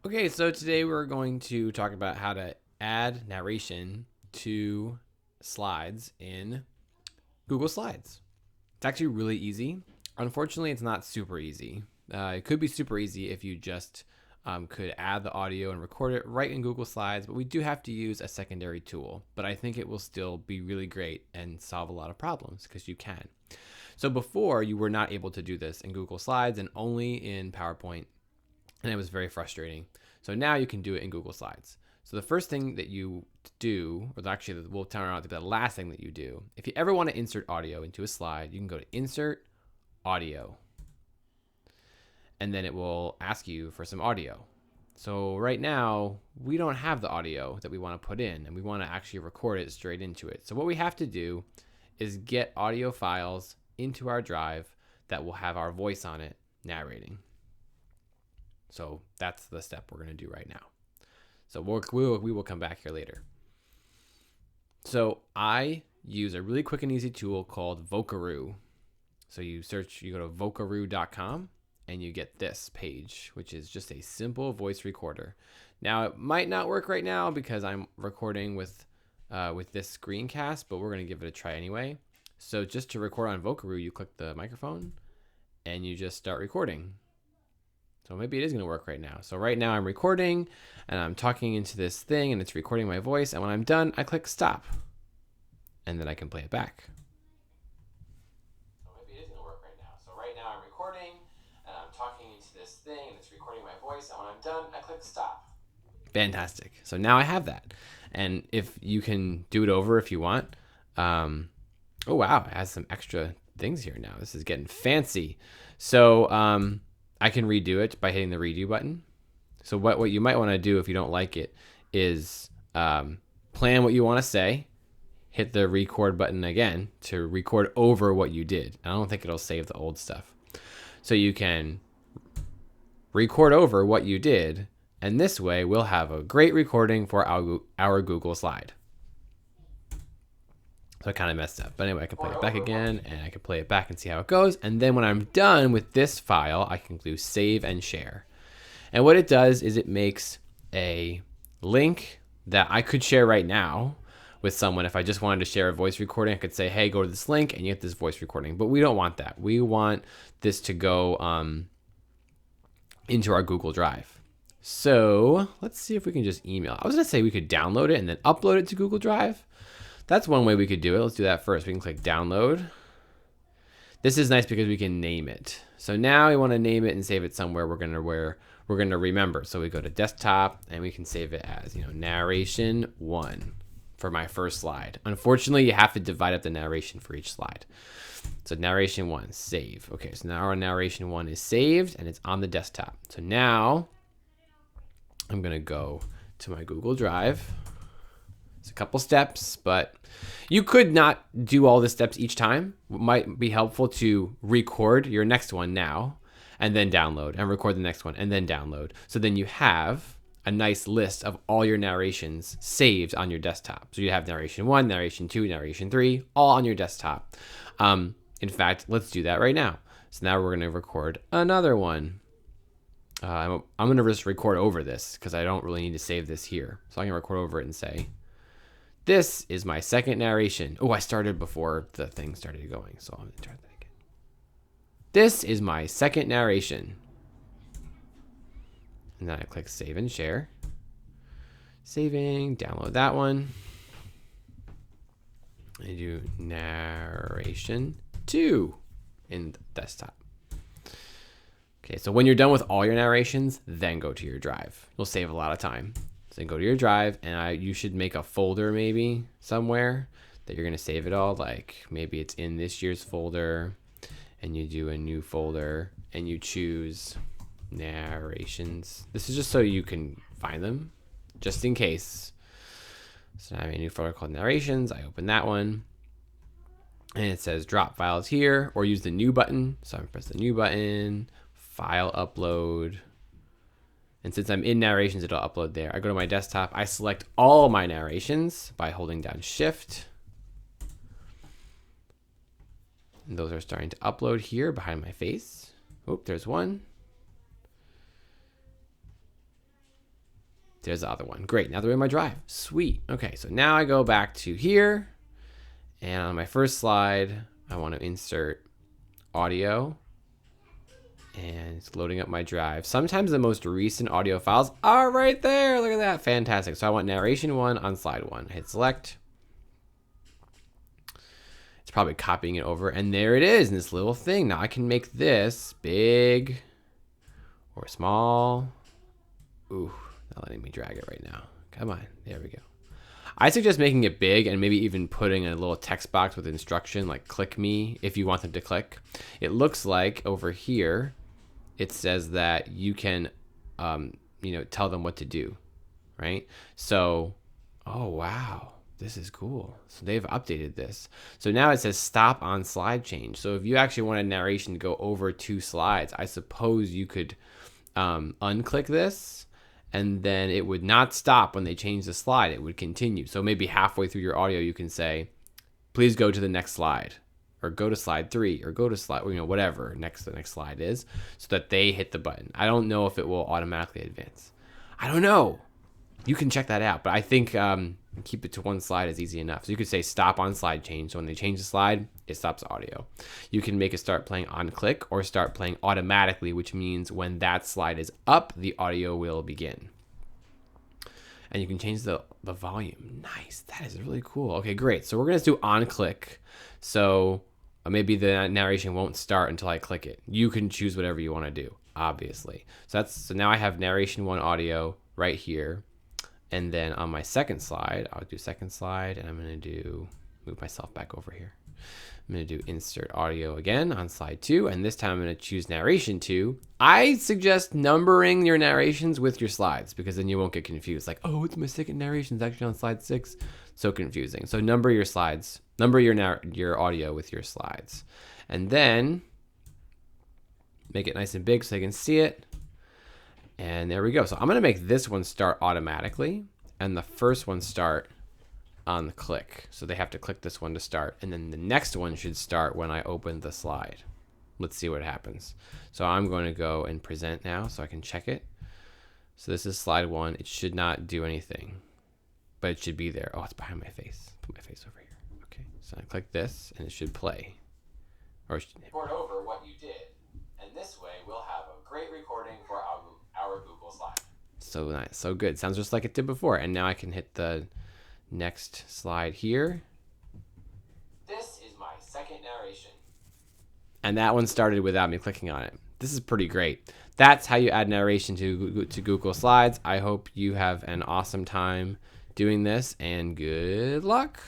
Okay, so today we're going to talk about how to add narration to slides in Google Slides. It's actually really easy. Unfortunately, it's not super easy. It could be super easy if you just could add the audio and record it right in Google Slides, but we do have to use a secondary tool. But I think it will still be really great and solve a lot of problems because you can. So before, you were not able to do this in Google Slides and only in PowerPoint, and it was very frustrating. So now you can do it in Google Slides. So the first thing that you do, or actually we'll turn around to the last thing that you do, if you ever want to insert audio into a slide, you can go to Insert Audio, and then it will ask you for some audio. So right now, we don't have the audio that we want to put in, and we want to actually record it straight into it. So what we have to do is get audio files into our drive that will have our voice on it narrating. So that's the step we're going to do right now. So we will come back here later. So I use a really quick and easy tool called Vocaroo. So you go to vocaroo.com and you get this page, which is just a simple voice recorder. Now it might not work right now because I'm recording with this screencast, but we're going to give it a try anyway. So just to record on Vocaroo, you click the microphone and you just start recording. So maybe it is going to work right now. So right now I'm recording and I'm talking into this thing and it's recording my voice. And when I'm done, I click stop and then I can play it back. So maybe it is going to work right now. So right now I'm recording and I'm talking into this thing and it's recording my voice. And when I'm done, I click stop. Fantastic. So now I have that. And if you can do it over if you want. Oh, wow. It has some extra things here now. This is getting fancy. So, I can redo it by hitting the redo button. So what you might want to do if you don't like it is plan what you want to say, hit the record button again to record over what you did. I don't think it'll save the old stuff. So you can record over what you did, and this way we'll have a great recording for our Google slide. So I kind of messed up. But anyway, I can play it back again, and I can play it back and see how it goes. And then when I'm done with this file, I can do save and share. And what it does is it makes a link that I could share right now with someone. If I just wanted to share a voice recording, I could say, hey, go to this link and you get this voice recording. But we don't want that. We want this to go into our Google Drive. So let's see if we can just email. I was going to say we could download it and then upload it to Google Drive. That's one way we could do it. Let's do that first. We can click download. This is nice because we can name it. So now we want to name it and save it somewhere we're going to remember. So we go to desktop and we can save it as, narration 1 for my first slide. Unfortunately, you have to divide up the narration for each slide. So narration 1, save. Okay, so now our narration 1 is saved and it's on the desktop. So now I'm going to go to my Google Drive. It's a couple steps, but you could not do all the steps each time. It might be helpful to record your next one now and then download, and record the next one and then download. So then you have a nice list of all your narrations saved on your desktop. So you have narration 1, narration 2, narration 3, all on your desktop. In fact, let's do that right now. So now we're going to record another one. I'm going to just record over this because I don't really need to save this here. So I can record over it and say, this is my second narration. Oh, I started before the thing started going, so I'm going to try that again. This is my second narration. And then I click save and share. Saving, download that one. I do narration 2 in the desktop. Okay, so when you're done with all your narrations, then go to your drive. You'll save a lot of time. So then go to your drive, and you should make a folder maybe somewhere that you're going to save it all. Like maybe it's in this year's folder, and you do a new folder, and you choose narrations. This is just so you can find them, just in case. So now I have a new folder called narrations. I open that one, and it says drop files here, or use the new button. So I press the new button, file upload. And since I'm in narrations, it'll upload there. I go to my desktop. I select all my narrations by holding down Shift. And those are starting to upload here behind my face. Oh, there's one. There's the other one. Great. Now they're in my drive. Sweet. Okay, so now I go back to here. And on my first slide, I want to insert audio. And it's loading up my drive. Sometimes the most recent audio files are right there. Look at that. Fantastic. So I want narration 1 on slide 1. Hit select. It's probably copying it over. And there it is in this little thing. Now I can make this big or small. Ooh, not letting me drag it right now. Come on. There we go. I suggest making it big and maybe even putting a little text box with instruction like click me if you want them to click. It looks like over here, it says that you can, tell them what to do, right? So, oh, wow, this is cool. So they've updated this. So now it says stop on slide change. So if you actually want a narration to go over 2 slides, I suppose you could unclick this. And then it would not stop when they change the slide. It would continue. So maybe halfway through your audio, you can say, please go to the next slide, or go to slide 3, or go to slide, whatever the next slide is, so that they hit the button. I don't know if it will automatically advance. I don't know. You can check that out. But I think keep it to 1 slide is easy enough. So you could say stop on slide change. So when they change the slide, it stops audio. You can make it start playing on click or start playing automatically, which means when that slide is up, the audio will begin. And you can change the volume. Nice. That is really cool. Okay, great. So we're going to do on click. So maybe the narration won't start until I click it. You can choose whatever you want to do, obviously. So now I have narration 1 audio right here. And then on my second slide, I'll do second slide, and I'm going to move myself back over here. I'm going to do insert audio again on slide 2, and this time I'm going to choose narration 2. I suggest numbering your narrations with your slides because then you won't get confused. Like, oh, it's my second narration. It's actually on slide 6. So confusing. So number your slides, number your audio with your slides, and then make it nice and big so they can see it. And there we go. So I'm going to make this one start automatically and the first one start on the click. So they have to click this one to start. And then the next one should start when I open the slide. Let's see what happens. So I'm going to go and present now so I can check it. So this is slide 1. It should not do anything, but it should be there. Oh, it's behind my face. Put my face over here. Okay. So I click this and it should play. Or report over what you did. And this way we'll have a great recording for our Google slide. So nice, so good. Sounds just like it did before. And now I can hit the next slide here. This is my second narration. And that one started without me clicking on it. This is pretty great. That's how you add narration to Google Slides. I hope you have an awesome time doing this, and good luck.